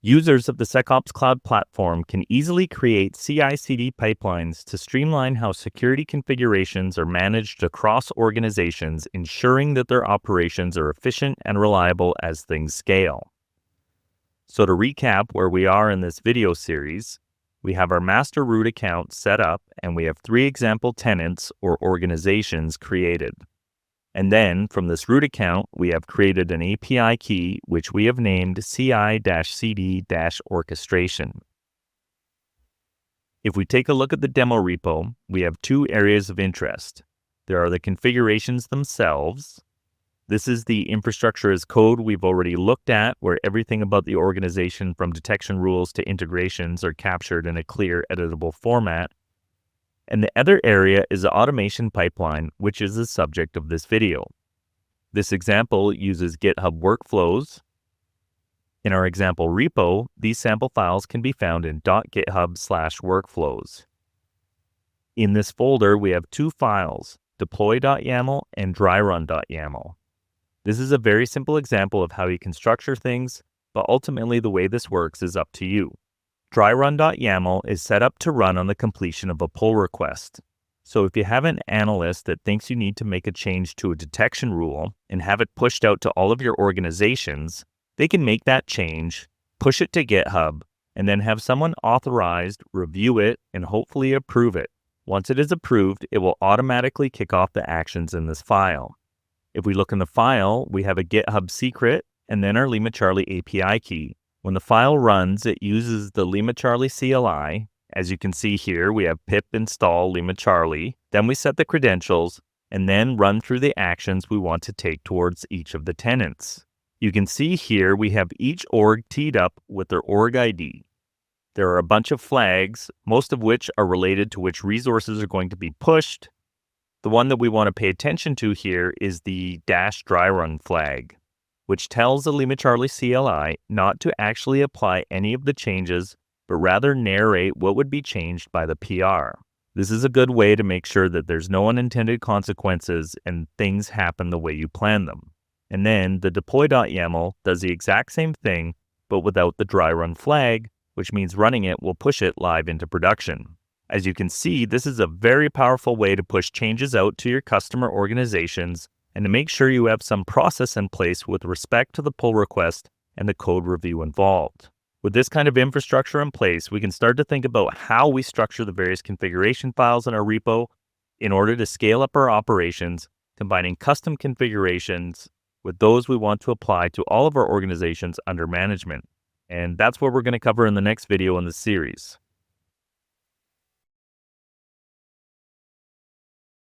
Users of the SecOps Cloud platform can easily create CI/CD pipelines to streamline how security configurations are managed across organizations, ensuring that their operations are efficient and reliable as things scale. So to recap where we are in this video series, we have our master root account set up and we have 3 example tenants or organizations created. And then from this root account, we have created an API key, which we have named CI-CD-orchestration. If we take a look at the demo repo, we have 2 areas of interest. There are the configurations themselves. This is the infrastructure as code we've already looked at, where everything about the organization from detection rules to integrations are captured in a clear, editable format. And the other area is the automation pipeline, which is the subject of this video. This example uses GitHub workflows. In our example repo, these sample files can be found in .github/workflows. In this folder, we have 2 files, deploy.yaml and dryrun.yaml. This is a very simple example of how you can structure things, but ultimately the way this works is up to you. Dryrun.yaml is set up to run on the completion of a pull request. So if you have an analyst that thinks you need to make a change to a detection rule and have it pushed out to all of your organizations, they can make that change, push it to GitHub, and then have someone authorized review it and hopefully approve it. Once it is approved, it will automatically kick off the actions in this file. If we look in the file, we have a GitHub secret and then our LimaCharlie API key. When the file runs, it uses the LimaCharlie CLI. As you can see here, we have pip install LimaCharlie. Then we set the credentials and then run through the actions we want to take towards each of the tenants. You can see here we have each org teed up with their org ID. There are a bunch of flags, most of which are related to which resources are going to be pushed. The one that we want to pay attention to here is the -dryrun flag, which tells the LimaCharlie CLI not to actually apply any of the changes, but rather narrate what would be changed by the PR. This is a good way to make sure that there's no unintended consequences and things happen the way you plan them. And then the deploy.yaml does the exact same thing, but without the dryrun flag, which means running it will push it live into production. As you can see, this is a very powerful way to push changes out to your customer organizations and to make sure you have some process in place with respect to the pull request and the code review involved. With this kind of infrastructure in place, we can start to think about how we structure the various configuration files in our repo in order to scale up our operations, combining custom configurations with those we want to apply to all of our organizations under management. And that's what we're going to cover in the next video in this series.